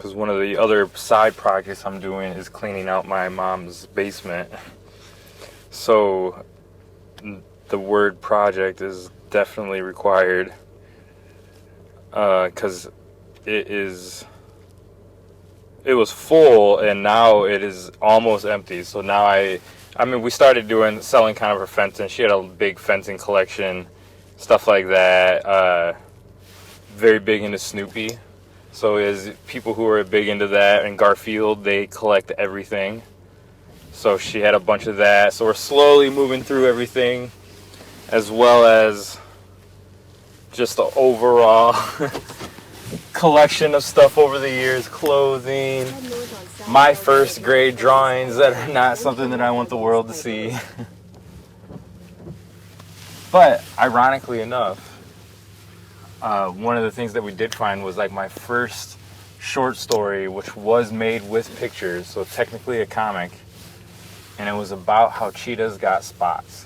because one of the other side projects I'm doing is cleaning out my mom's basement. So the word project is definitely required, because it was full and now it is almost empty. So now I mean, we started selling kind of her fencing. She had a big fencing collection, stuff like that. Very big into Snoopy. So as people who are big into that, and Garfield, they collect everything. So she had a bunch of that. So we're slowly moving through everything, as well as just the overall collection of stuff over the years, clothing, my first grade drawings that are not something that I want the world to see. But ironically enough, one of the things that we did find was like my first short story, which was made with pictures, so technically a comic, and it was about how cheetahs got spots.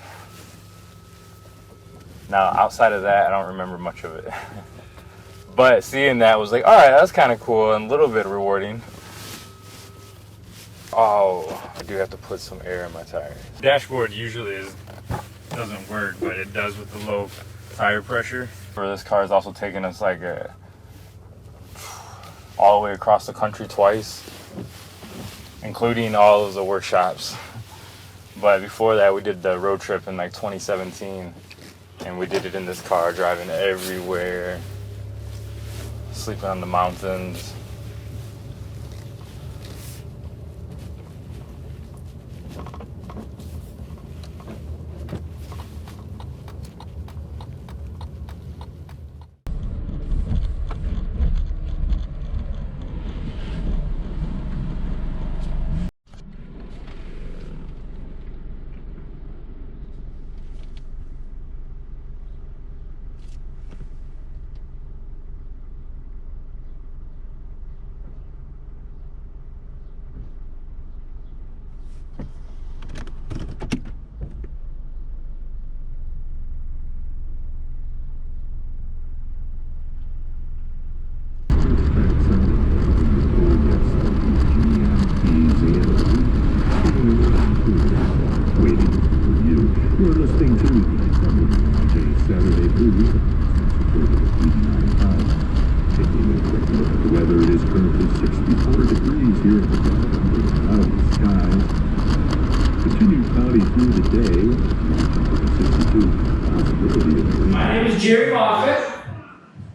Now, outside of that, I don't remember much of it. But seeing that was like, all right, that's kind of cool and a little bit rewarding. Oh, I do have to put some air in my tires. Dashboard usually doesn't work, but it does with the low tire pressure. For this car is also taking us like all the way across the country twice, including all of the workshops. But before that, we did the road trip in like 2017, and we did it in this car, driving everywhere, sleeping on the mountains. My name is Jerry Moffett,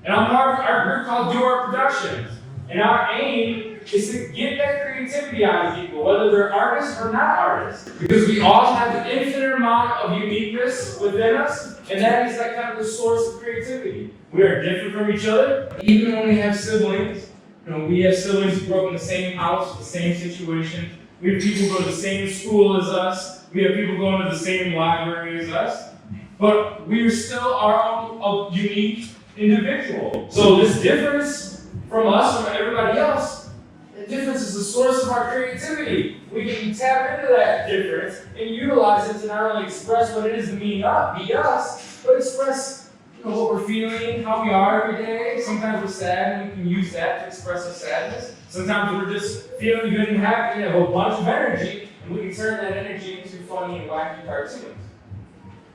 and I'm part of our group called Do Art Productions. And our aim is to get that creativity out of people, whether they're artists or not artists. Because we all have an infinite amount of uniqueness within us, and that is that kind of the source of creativity. We are different from each other, even when we have siblings. We have siblings who grew up in the same house, the same situation. We have people who go to the same school as us. We have people going to the same library as us. But we are still our own unique individual. So this difference from us, from everybody else, the difference is the source of our creativity. We can tap into that difference and utilize it to not only express what it is to be us, but express what we're feeling, how we are every day. Sometimes we're sad and we can use that to express our sadness. Sometimes we're just feeling good and happy and have a bunch of energy, and we can turn that energy into funny and wacky cartoons.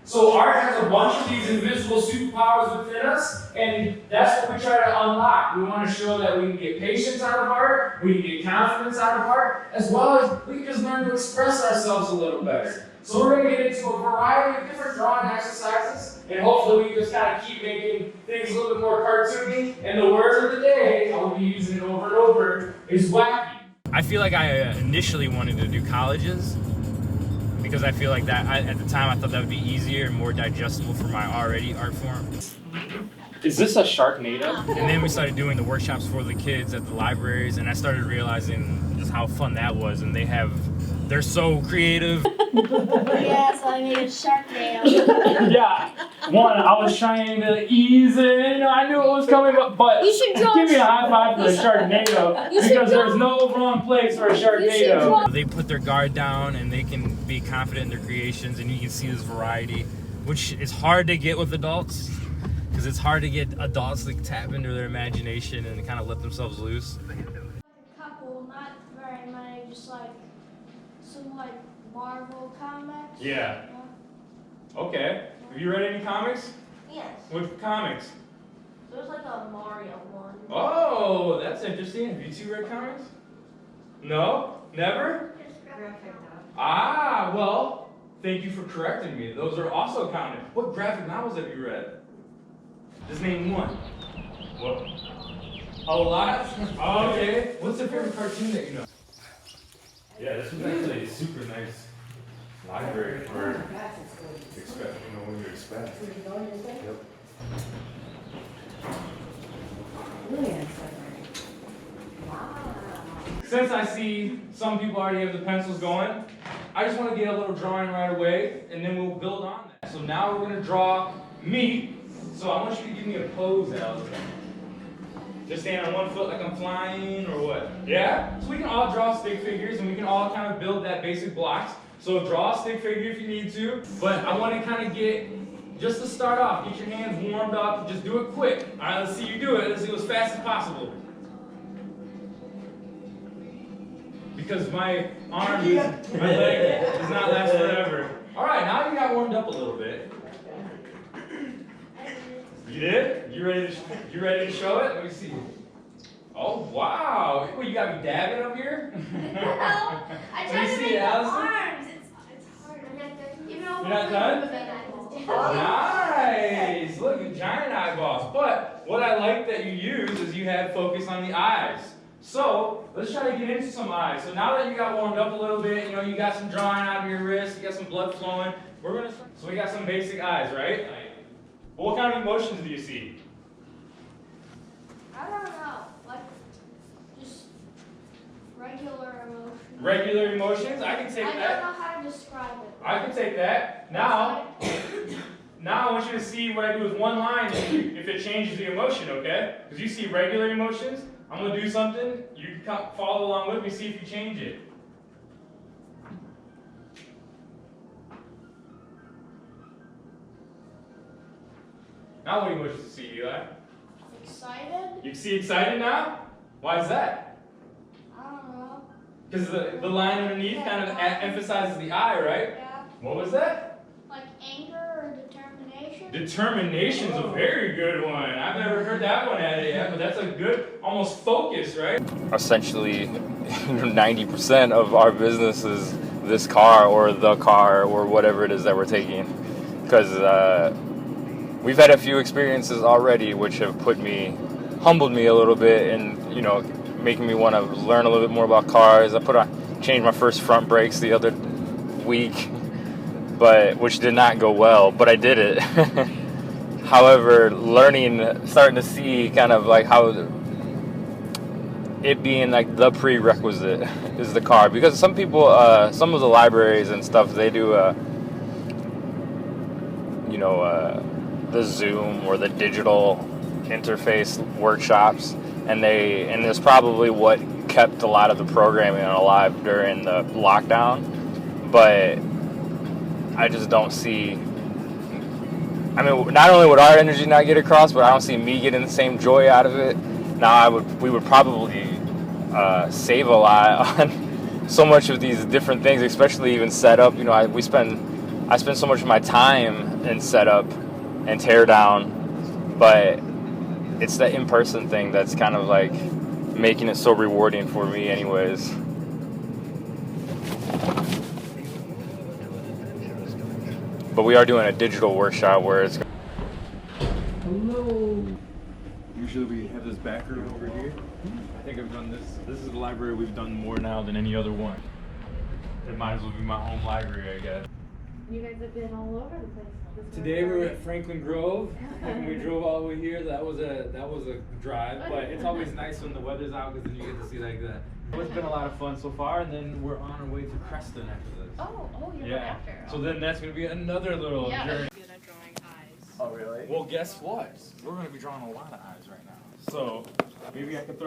So art has a bunch of these invisible superpowers within us, and that's what we try to unlock. We want to show that we can get patience out of art, we can get confidence out of art, as well as we can just learn to express ourselves a little better. So we're going to get into a variety of different drawing exercises, and hopefully we can just kind of keep making things a little bit more cartoony. And the word of the day, I'll be using it over and over, is wacky. I feel like I initially wanted to do colleges, because I feel like that, at the time, I thought that would be easier and more digestible for my already art form. Is this a Sharknado? And then we started doing the workshops for the kids at the libraries, and I started realizing just how fun that was, and they're so creative. Yeah, so I made a Sharknado. Yeah, I was trying to ease it, I knew it was coming, but You should draw give me a high five for the Sharknado, because there's no wrong place for a Sharknado. They put their guard down and they can be confident in their creations, and you can see this variety, which is hard to get with adults, because it's hard to get adults to tap into their imagination and kind of let themselves loose. just like some like Marvel comics. Yeah. Okay. Have you read any comics? Yes. What comics? There's like a Mario one. Oh, that's interesting. Have you two read comics? No? Never? Ah, well, thank you for correcting me. Those are also counted. What graphic novels have you read? Just name one. What? A lot? Oh, okay. What's the favorite cartoon that you know? Yeah, this was actually a super nice library for expect, what you expect. Yep. Since I see some people already have the pencils going, I just want to get a little drawing right away, and then we'll build on that. So now we're going to draw me. So I want you to give me a pose, Alex. Just stand on one foot like I'm flying, or what? Yeah? So we can all draw stick figures, and we can all kind of build that basic blocks. So draw a stick figure if you need to, but I want to kind of just to start off, get your hands warmed up, just do it quick. All right, let's see you do it. Let's go as fast as possible. Because my arm, my leg does not last forever. All right, now you got warmed up a little bit. You did? You ready to show it? Let me see. Oh wow! What, you got me dabbing up here? No, I tried to make the arms. It's hard. You're not done? Nice! Look, giant eyeballs. But what I like that you use is you had focus on the eyes. So let's try to get into some eyes. So now that you got warmed up a little bit, you got some drawing out of your wrist, you got some blood flowing. So we got some basic eyes, right? But what kind of emotions do you see? I don't know. Like just regular emotions. Regular emotions? I can take I that. don't know how to describe it. I can take that. Now I want you to see what I do with one line if it changes the emotion, okay? Because you see regular emotions. I'm going to do something. You can follow along with me, see if you change it. Now what emotions do you see, Eli? Excited? You see excited now? Why is that? I don't know. Because the line underneath kind of emphasizes the eye, right? Yeah. What was that? Like anger or determination? Determination's a very good one. I've never heard that one added yet, but that's a good, almost focus, right? Essentially, 90% of our business is this car or the car or whatever it is that we're taking. Because we've had a few experiences already which have humbled me a little bit and, making me want to learn a little bit more about cars. Changed my first front brakes the other week, which did not go well, but I did it. However, starting to see kind of like how it being like the prerequisite is the car, because some people, some of the libraries and stuff, they do, the Zoom or the digital interface workshops, and there's probably what kept a lot of the programming alive during the lockdown, but I just don't see. I mean, not only would our energy not get across, but I don't see me getting the same joy out of it. Now, we would probably save a lot on so much of these different things, especially even setup. I spend so much of my time in setup and tear down, but it's the in-person thing that's kind of like making it so rewarding for me, anyways. But we are doing a digital workshop where it's. Hello. Usually we have this back room over here. I think I've done this. This is the library we've done more now than any other one. It might as well be my home library, I guess. You guys have been all over the place. Today we were at Franklin Grove, and we drove all the way here. That was a drive, but it's always nice when the weather's out because then you get to see like that. It's been a lot of fun so far, and then we're on our way to Creston after this. Oh, you're Yeah. after. So then that's gonna be another little Yeah. journey. Good at drawing eyes. Oh, really? Well, guess what? We're gonna be drawing a lot of eyes right now. So maybe I could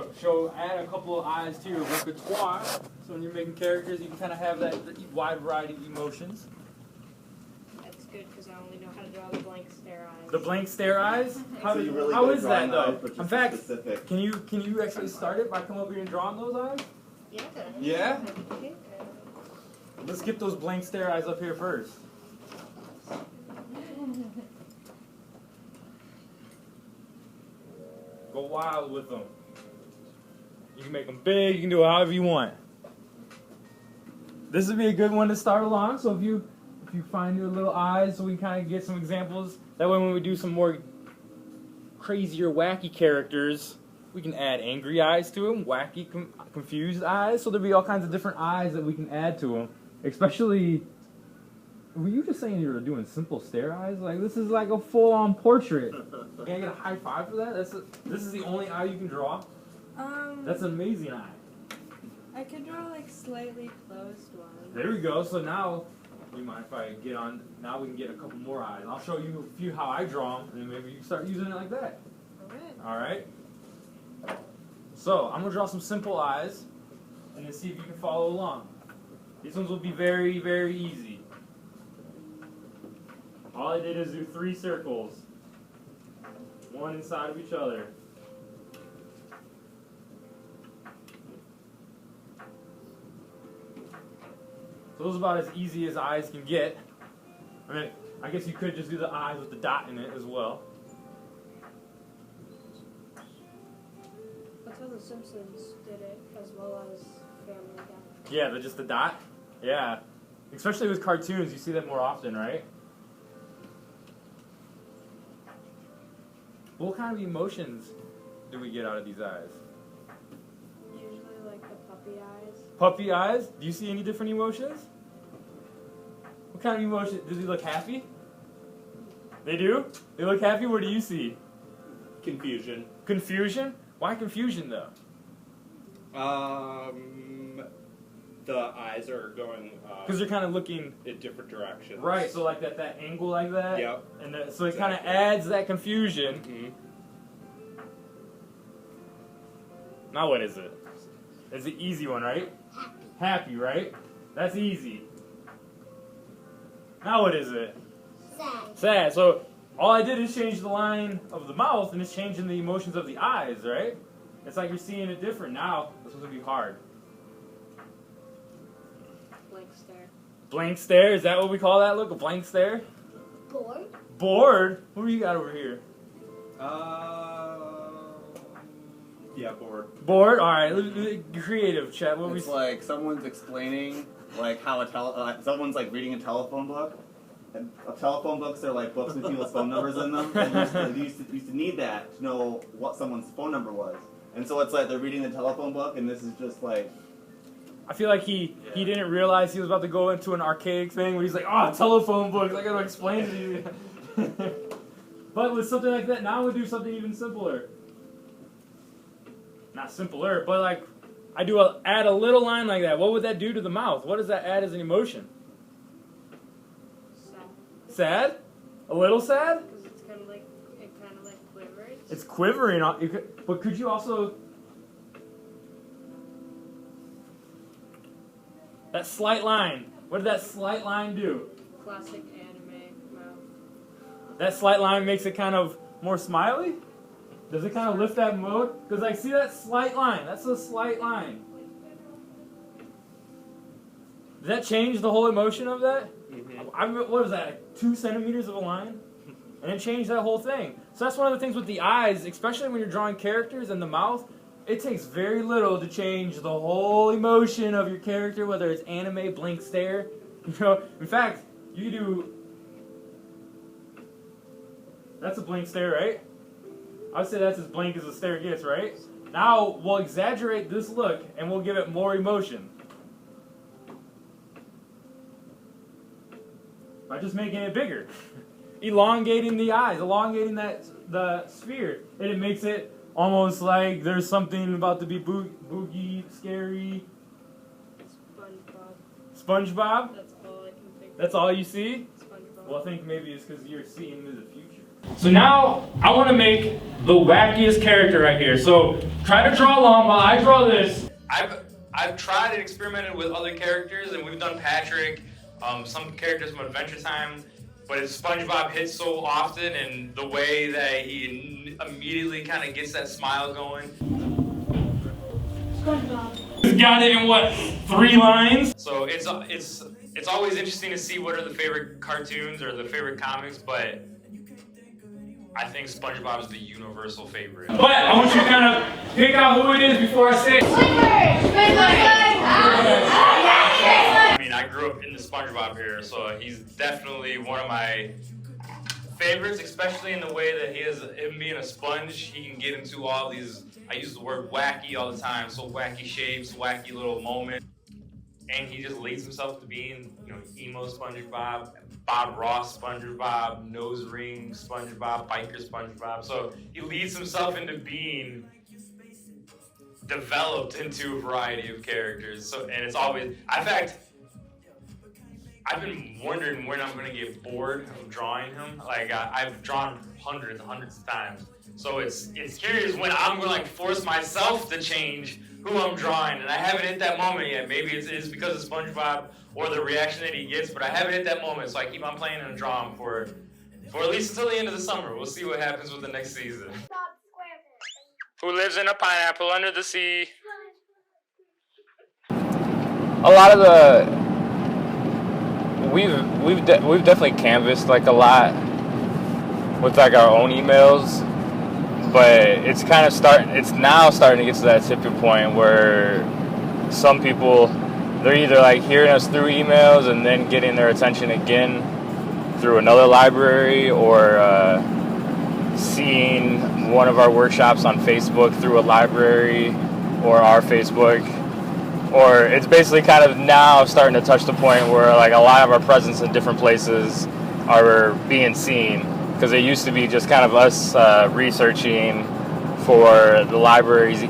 add a couple of eyes to your repertoire. So when you're making characters, you can kind of have that wide variety of emotions. That's good because I only know how to draw the blank stare eyes. The blank stare eyes? How is that though? In fact, can you actually start it by coming over here and drawing those eyes? Yeah. Yeah? Okay. Let's get those blank stare eyes up here first. Go wild with them. You can make them big, you can do it however you want. This would be a good one to start along, so if you find your little eyes, so we can kind of get some examples. That way when we do some more crazier, wacky characters, we can add angry eyes to them, wacky, confused eyes, so there'll be all kinds of different eyes that we can add to them. Especially, were you just saying you were doing simple stare eyes? Like, this is like a full-on portrait. Can I get a high five for that? This is the only eye you can draw? That's an amazing eye. I could draw like slightly closed ones. There we go. So now, you mind if I get on? Now we can get a couple more eyes. I'll show you a few how I draw them, and then maybe you can start using it like that. All right. So I'm gonna draw some simple eyes, and then see if you can follow along. These ones will be very, very easy. All I did is do 3 circles, one inside of each other. So those are about as easy as eyes can get. I mean, I guess you could just do the eyes with the dot in it as well. That's how the Simpsons did it, as well as Family Guy. Yeah, just the dot? Yeah. Especially with cartoons, you see that more often, right? What kind of emotions do we get out of these eyes? Usually like the puppy eyes. Puppy eyes? Do you see any different emotions? What kind of emotion? Does he look happy? They do? They look happy? What do you see? Confusion. Confusion? Why confusion though? The eyes are going Because they're kind of looking in different directions. right, so like that angle like that. Yep. And so it kind of Exactly. adds that confusion. Mhm. Now what is it? It's the easy one, right? Happy, right? That's easy. Now what is it? Sad. Sad. So all I did is change the line of the mouth, and it's changing the emotions of the eyes, right? It's like you're seeing it different. Now it's supposed to be hard. Blank stare. Blank stare, is that what we call that look? A blank stare? Bored. Bored? What do you got over here? Yeah, bored. Bored? Alright, creative, chat. What It's we like someone's explaining like how someone's like reading a telephone book. And telephone books are like books with people's phone numbers in them. And you used to need that to know what someone's phone number was. And so it's like they're reading the telephone book, and this is just like. I feel like he didn't realize he was about to go into an archaic thing where he's like, oh, telephone books, I gotta explain to you. But with something like that, now we'll do something even simpler. Not simpler, but like, add a little line like that. What would that do to the mouth? What does that add as an emotion? Sad. Sad? A little sad? Because it's kind of like, it kind of like quivers. It's quivering, but could you also... That slight line. What did that slight line do? Classic anime mouth. That slight line makes it kind of more smiley? Does it kind of lift that mood? Because like, see that slight line? That's a slight line. Does that change the whole emotion of that? Mm-hmm. What was that, like 2 centimeters of a line? And it changed that whole thing. So that's one of the things with the eyes, especially when you're drawing characters and the mouth, it takes very little to change the whole emotion of your character, whether it's anime, blank stare. You know, in fact, you do... That's a blank stare, right? I would say that's as blank as a stare gets, right? Now, we'll exaggerate this look, and we'll give it more emotion. By just making it bigger. Elongating the eyes, elongating the sphere. And it makes it almost like there's something about to be boogie, scary. SpongeBob. SpongeBob? That's all I can think of. That's all you see? SpongeBob. Well, I think maybe it's because you're seeing into the future. So now I want to make the wackiest character right here. So try to draw along while I draw this. I've tried and experimented with other characters, and we've done Patrick, some characters from Adventure Time, but SpongeBob hits so often, and the way that he immediately kind of gets that smile going. SpongeBob. just got it in what, 3 lines? So it's always interesting to see what are the favorite cartoons or the favorite comics, but I think SpongeBob is the universal favorite. But I want you to kind of pick out who it is before I say it. I mean, I grew up in the SpongeBob era, so he's definitely one of my favorites, especially in the way that him being a sponge, he can get into all these, I use the word wacky all the time, so wacky shapes, wacky little moments. And he just leads himself to being, emo SpongeBob, Bob Ross SpongeBob, nose ring SpongeBob, biker SpongeBob. So he leads himself into being developed into a variety of characters. So, and it's always, in fact, I've been wondering when I'm gonna get bored of drawing him. Like I've drawn hundreds of times. So it's curious when I'm gonna force myself to change who I'm drawing, and I haven't hit that moment yet. Maybe it's because of SpongeBob or the reaction that he gets, but I haven't hit that moment. So I keep on playing and drawing for at least until the end of the summer. We'll see what happens with the next season. Who lives in a pineapple under the sea? A lot of we've definitely canvassed like a lot with like our own emails, but it's now starting to get to that tipping point where some people, they're either like hearing us through emails and then getting their attention again through another library, or seeing one of our workshops on Facebook through a library or our Facebook. Or it's basically kind of now starting to touch the point where like a lot of our presence in different places are being seen, because it used to be just kind of us researching for the library's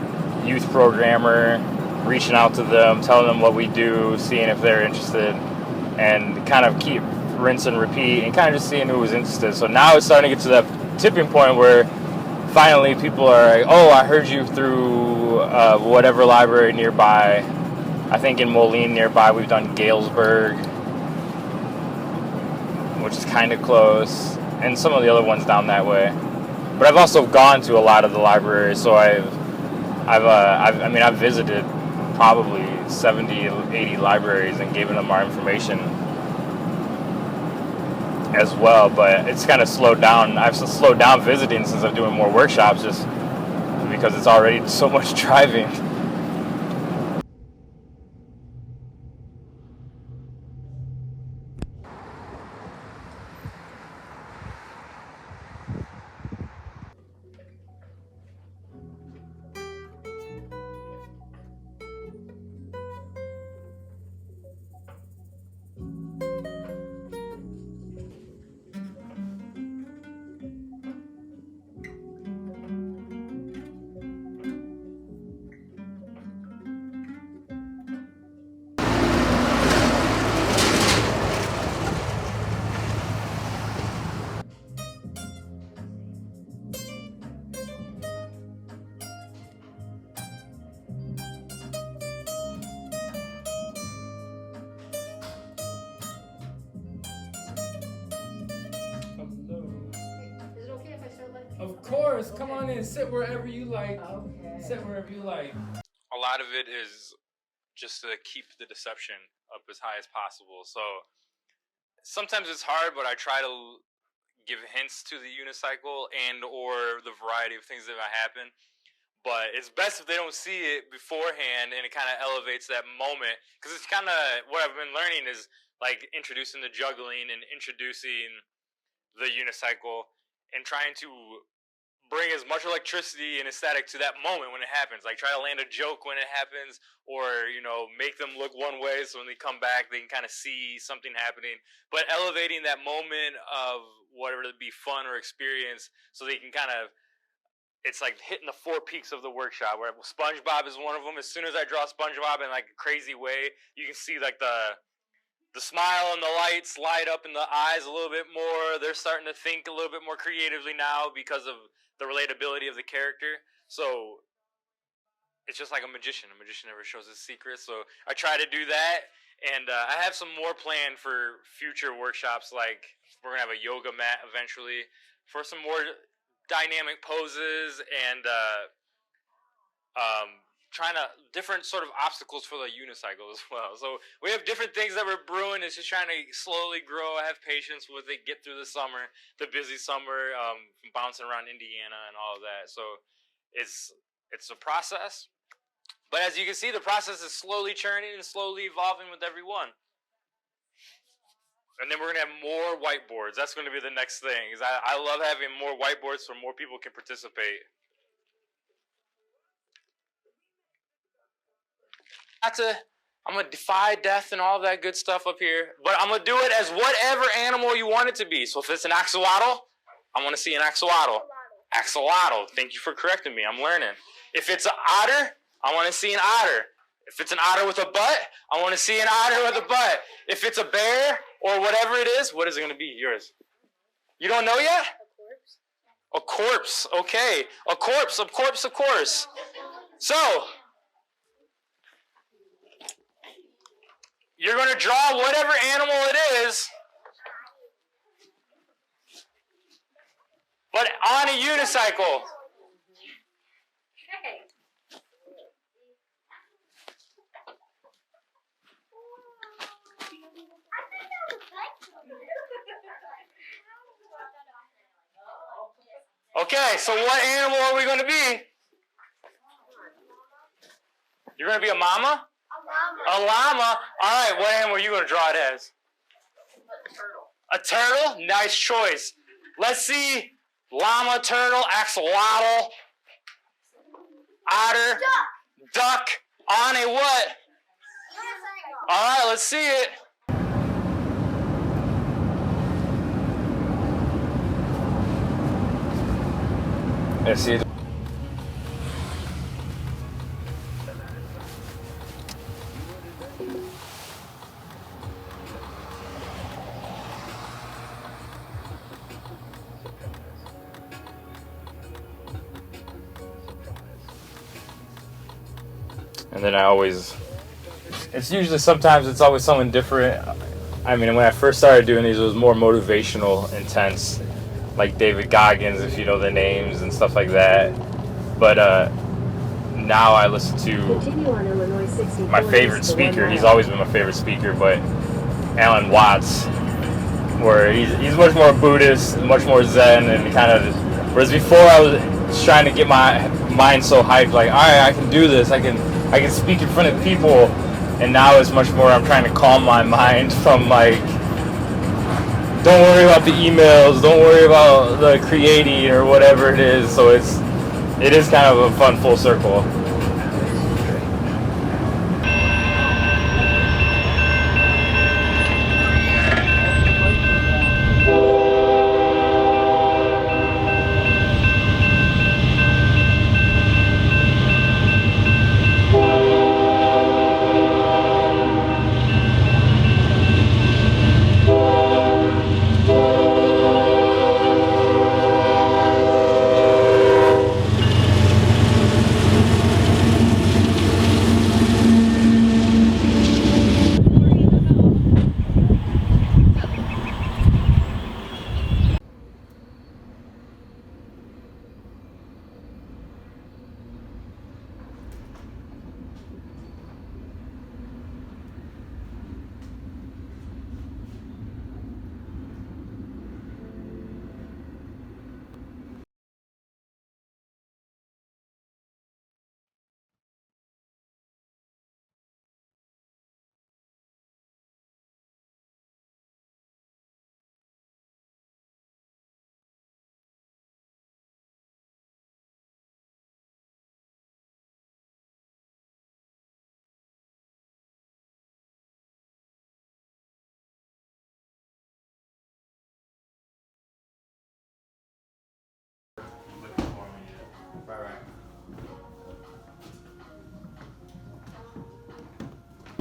youth programmer, reaching out to them, telling them what we do, seeing if they're interested, and kind of keep rinse and repeat and kind of just seeing who was interested. So now it's starting to get to that tipping point where finally people are like, oh, I heard you through whatever library nearby. I think in Moline nearby we've done Galesburg, which is kind of close, and some of the other ones down that way. But I've also gone to a lot of the libraries, so I've visited probably 70, 80 libraries and given them our information as well. But it's kind of slowed down. I've slowed down visiting since I'm doing more workshops, just because it's already so much driving. Is it okay if I start letting Of course, come on in, sit wherever you like. Sit wherever you like. A lot of it is just to keep the deception up as high as possible. So sometimes it's hard, but I try to give hints to the unicycle and or the variety of things that might happen. But it's best if they don't see it beforehand, and it kind of elevates that moment. Because it's kind of what I've been learning is like introducing the juggling and introducing the unicycle and trying to bring as much electricity and aesthetic to that moment when it happens. Like try to land a joke when it happens, or make them look one way so when they come back they can kind of see something happening. But elevating that moment of whatever to be fun or experience, so they can kind of, it's like hitting the 4 peaks of the workshop, where SpongeBob is one of them. As soon as I draw SpongeBob in like a crazy way, you can see like the smile and the lights light up in the eyes a little bit more. They're starting to think a little bit more creatively now because of the relatability of the character. So it's just like a magician. A magician never shows his secrets. So I try to do that. And I have some more planned for future workshops. Like we're going to have a yoga mat eventually for some more dynamic poses and trying to different sort of obstacles for the unicycle as well. So we have different things that we're brewing. It's just trying to slowly grow. Have patience with it. Get through the summer, the busy summer, bouncing around Indiana and all of that. So it's a process. But as you can see, the process is slowly churning and slowly evolving with every one. And then we're going to have more whiteboards. That's going to be the next thing. Is I love having more whiteboards so more people can participate. I'm going to defy death and all that good stuff up here. But I'm going to do it as whatever animal you want it to be. So if it's an axolotl, I want to see an axolotl. Axolotl. Thank you for correcting me. I'm learning. If it's an otter, I want to see an otter. If it's an otter with a butt, I want to see an otter with a butt. If it's a bear or whatever it is, what is it going to be? Yours. You don't know yet? A corpse. Okay. A corpse, of course. So, you're going to draw whatever animal it is, but on a unicycle. Okay, so what animal are we going to be? You're going to be a mama? A llama. All right, what animal are you going to draw it as? A turtle. Nice choice. Let's see. Llama, turtle, axolotl, otter, duck, on a what? All right, let's see it. Let's see it. And then it's usually sometimes it's always something different. I mean, when I first started doing these, it was more motivational, intense, like David Goggins, if you know the names and stuff like that. But now I listen to my favorite speaker. He's always been my favorite speaker, but Alan Watts, where he's much more Buddhist, much more Zen, and kind of. Whereas before I was trying to get my mind so hyped, like, all right, I can do this. I can speak in front of people, and now it's much more I'm trying to calm my mind from like, don't worry about the emails, don't worry about the creating or whatever it is. So it is kind of a fun full circle.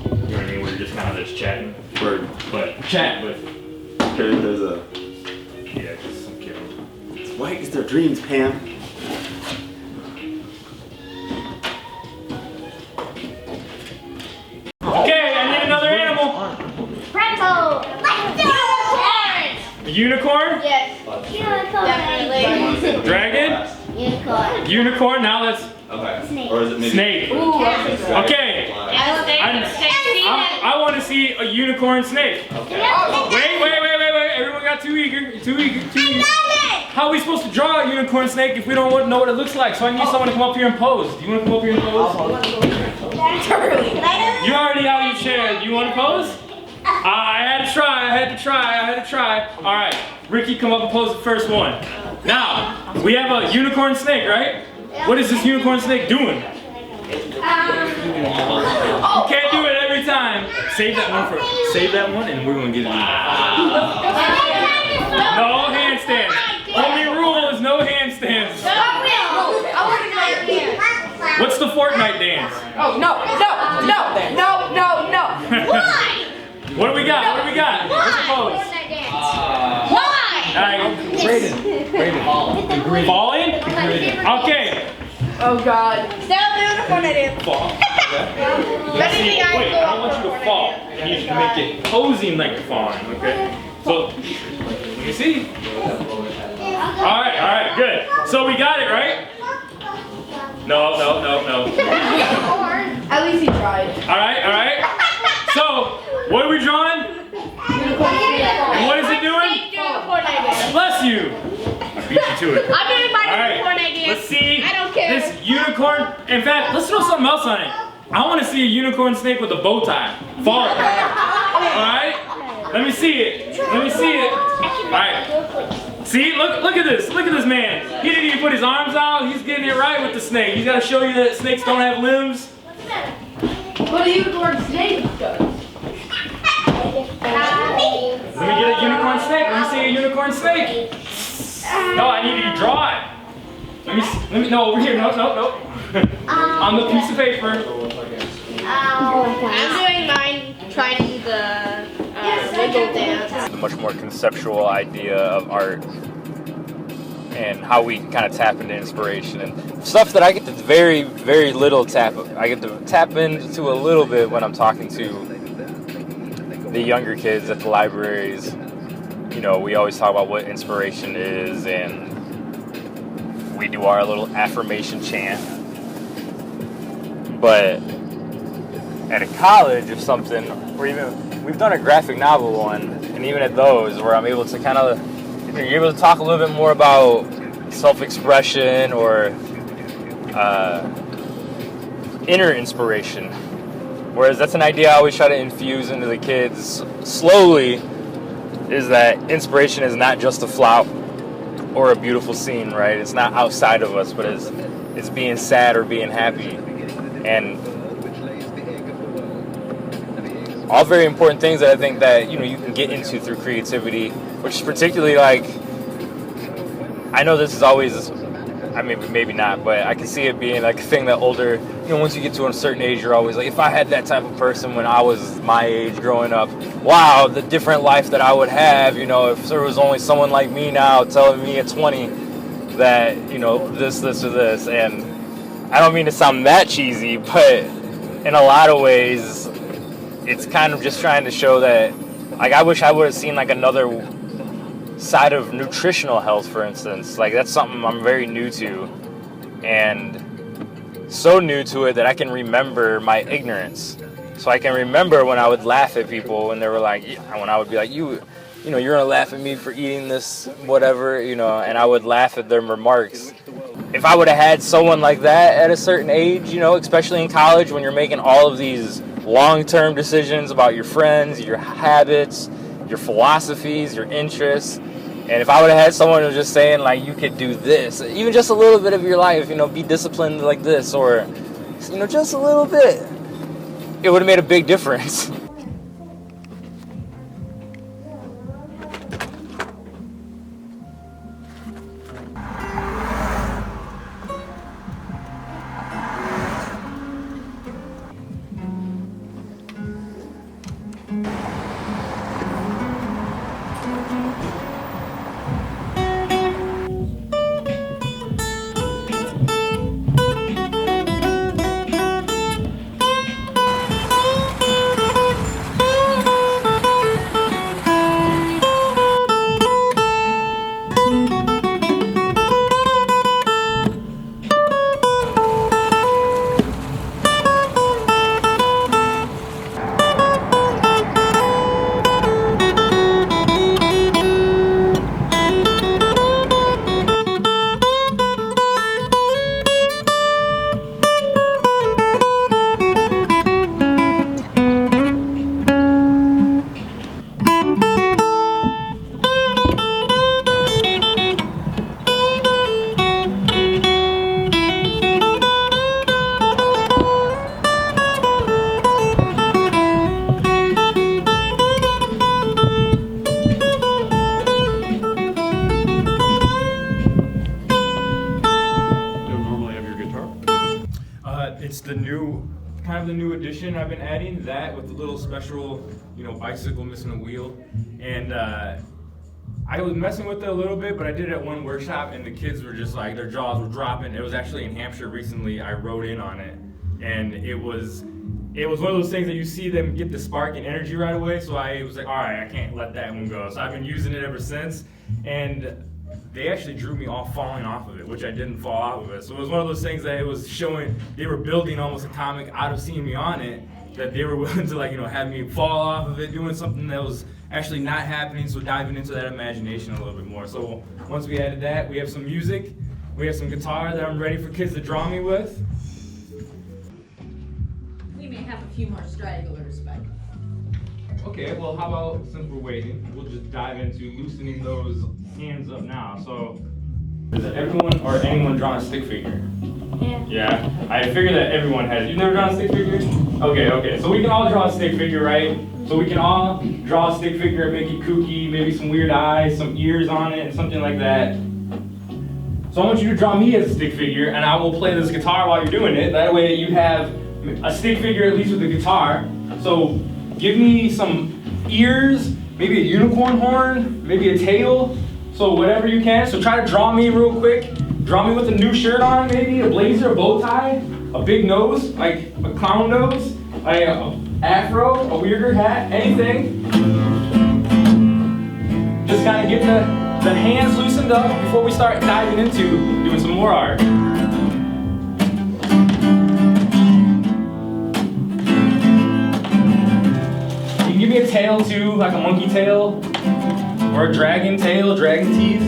You know what I mean? We're just kind of just chatting. But chat with. There's a. Yeah, just some kid. It's white is their dreams, Pam. Okay, I need another animal. Pretzel. Let's do it. A unicorn? Yes. Unicorn. Definitely. Dragon? Unicorn. Unicorn. Now let's. Okay. snake. Or is it maybe? Snake. Okay. I want to see a unicorn snake. Wait. Everyone got too eager. How are we supposed to draw a unicorn snake if we don't know what it looks like? So I need someone to come up here and pose. Do you want to come up here and pose? You already out of your chair. Do you want to pose? I had to try. All right. Ricky, come up and pose the first one. Now, we have a unicorn snake, right? What is this unicorn snake doing? You can't do it every time. Save that one and we're gonna get it. No handstands. Only rule is no handstands. What's the Fortnite dance? Oh, no. Why? What do we got? What's the pose? Why? Alright. Falling? Okay. Oh, God. Stop doing the Fortnite dance. Fall. Wait, I don't want you to fall. I need you to make it posing like you're falling, okay? So, let me see. Alright, good. So we got it, right? No. At least he tried. Alright. So, what are we drawing? And what is it doing? Bless you. I beat you to it. I'm doing my Alright, Fortnite dance. let's see I don't care. this unicorn. In fact, let's throw something else on it. I want to see a unicorn snake with a bow tie. Fall. Alright? Let me see it. Alright. See, look at this. Look at this man. He didn't even put his arms out. He's getting it right with the snake. He's got to show you that snakes don't have limbs. What a unicorn snake does. Let me get a unicorn snake. Let me see a unicorn snake. No, I need you to draw it. Let me, no, over here. No. On the piece of paper. I'm doing mine, trying to do the wiggle dance. A much more conceptual idea of art and how we kind of tap into inspiration and stuff that I get to very, very little I get to tap into a little bit when I'm talking to the younger kids at the libraries. You know, we always talk about what inspiration is, and we do our little affirmation chant. But at a college or something, or even we've done a graphic novel one, and even at those where I'm able to kind of, you're able to talk a little bit more about self-expression or inner inspiration. Whereas that's an idea I always try to infuse into the kids slowly, is that inspiration is not just a flout or a beautiful scene, right? It's not outside of us, but it's being sad or being happy. And all very important things that I think that, you know, you can get into through creativity, which is particularly like, I know this is always, I mean, maybe not, but I can see it being like a thing that older, you know, once you get to a certain age, you're always like, if I had that type of person when I was my age growing up, wow, the different life that I would have, you know, if there was only someone like me now telling me at 20 that, you know, this, or this. And I don't mean to sound that cheesy, but in a lot of ways, it's kind of just trying to show that, like, I wish I would have seen like another side of nutritional health, for instance. Like, that's something I'm very new to, and so new to it that I can remember my ignorance. So I can remember when I would laugh at people when they were like, when I would be like, you know, you're gonna laugh at me for eating this, whatever, you know, and I would laugh at their remarks. If I would have had someone like that at a certain age, you know, especially in college when you're making all of these long-term decisions about your friends, your habits, your philosophies, your interests, and if I would have had someone who was just saying, like, you could do this, even just a little bit of your life, you know, be disciplined like this, or, you know, just a little bit, it would have made a big difference. it's the new, kind of the new addition I've been adding, that with the little special, you know, bicycle missing a wheel. And I was messing with it a little bit, but I did it at one workshop and the kids were just like, their jaws were dropping. It was actually in Hampshire recently, I rode in on it. And it was one of those things that you see them get the spark and energy right away. So I was like, all right, I can't let that one go. So I've been using it ever since. And they actually drew me off falling off of it, which I didn't fall off of it. So it was one of those things that it was showing, they were building almost a comic out of seeing me on it, that they were willing to, like, you know, have me fall off of it, doing something that was actually not happening, so diving into that imagination a little bit more. So once we added that, we have some music, we have some guitar that I'm ready for kids to draw me with. We may have a few more stragglers, but Okay, well, how about, since we're waiting, we'll just dive into loosening those hands up now. So, is it everyone or anyone drawn a stick figure? Yeah. Yeah, I figure that everyone has. You've never drawn a stick figure? Okay, so we can all draw a stick figure, right? So we can all draw a stick figure and make it kooky, maybe some weird eyes, some ears on it, and something like that. So I want you to draw me as a stick figure, and I will play this guitar while you're doing it. That way you have a stick figure at least with the guitar. So give me some ears, maybe a unicorn horn, maybe a tail, so whatever you can. So try to draw me real quick. Draw me with a new shirt on, maybe a blazer, a bow tie, a big nose, like a clown nose, like an afro, a weirder hat, anything. Just kind of get the hands loosened up before we start diving into doing some more art. You can give me a tail too, like a monkey tail, or a dragon tail, dragon teeth,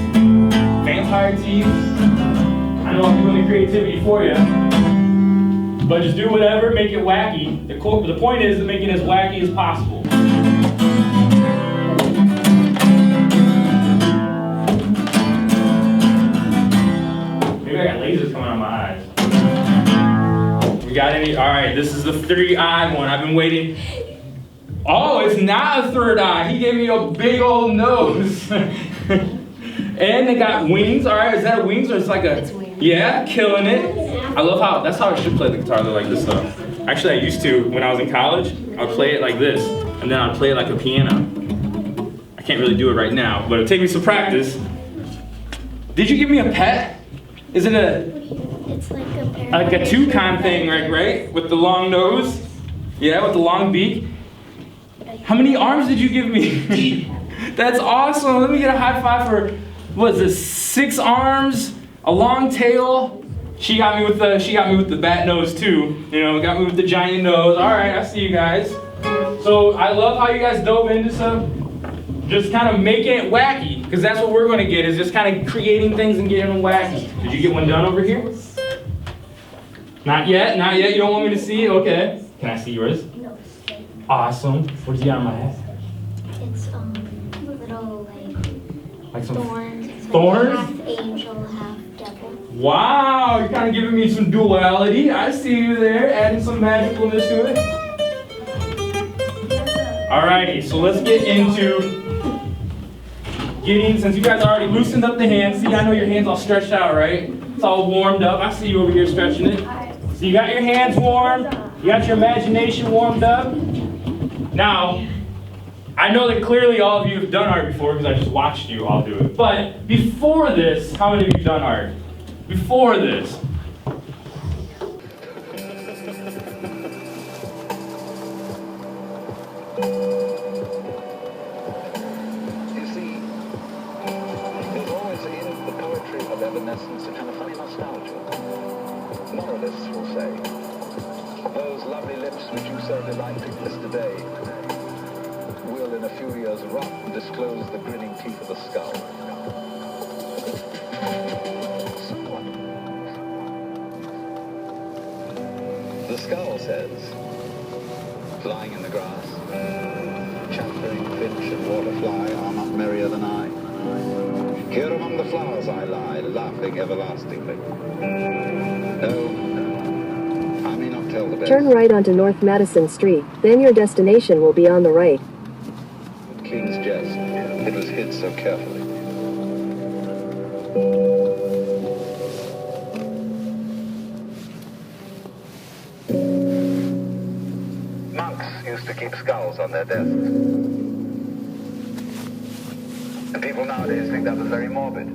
vampire teeth. I know I'm doing the creativity for you, but just do whatever, make it wacky. The point is to make it as wacky as possible. Maybe I got lasers coming out of my eyes. We got any? All right, this is the 3-eye one. I've been waiting. Oh, it's not a third eye. He gave me a big old nose. And they got wings. All right, is that wings or it's like a? It's wings. Yeah, killing it. I love how, that's how I should play the guitar, though, like this though. Actually, I used to, when I was in college, I'd play it like this, and then I'd play it like a piano. I can't really do it right now, but it'll take me some practice. Did you give me a pet? Is it It's like a toucan thing, right? With the long nose? Yeah, with the long beak. How many arms did you give me? That's awesome. Let me get a high five for, what is this, 6 arms, a long tail. She got me with the bat nose too. You know, got me with the giant nose. All right, I see you guys. So I love how you guys dove into some, just kind of making it wacky, because that's what we're going to get, is just kind of creating things and getting them wacky. Did you get one done over here? Not yet, not yet. You don't want me to see it? Okay. Can I see yours? No. Awesome. What do you got on my head? It's little Like some thorns. It's thorns? Half angel, half devil. Wow, you're kind of giving me some duality. I see you there, adding some magicalness to it. Alrighty, so let's get into getting, since you guys already loosened up the hands. See, I know your hands all stretched out, right? It's all warmed up. I see you over here stretching it. So you got your hands warm, you got your imagination warmed up. Now, I know that clearly all of you have done art before because I just watched you all do it. But before this, how many of you have done art? Before this. You see, there's always in the poetry of Evanescence a kind of funny nostalgia. Moralists will say, those lovely lips which you so delight to kiss today will in a few years rot and disclose the grinning teeth of a skull. So what? The skull says, flying in the grass, chattering finch and waterfly are not merrier than I. Here among the flowers I lie, laughing everlastingly. No, I may not tell the best. Turn right onto North Madison Street, then your destination will be on the right. King's jest. It was hid so carefully. used to keep skulls on their desks. And people nowadays think that was very morbid.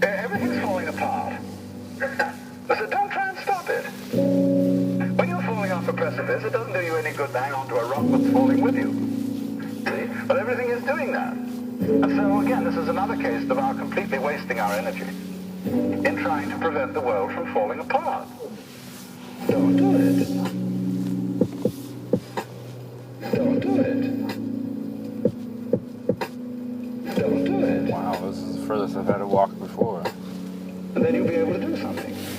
Everything's falling apart. So don't try and stop it. When you're falling off a precipice, it doesn't do you any good to hang on to a rock that's falling with you. See? But everything is doing that. And so, again, this is another case of our completely wasting our energy in trying to prevent the world from falling apart. Don't do it. Don't do it. Don't do it. Wow, this is the furthest I've had to walk before. And then you'll be able to do something.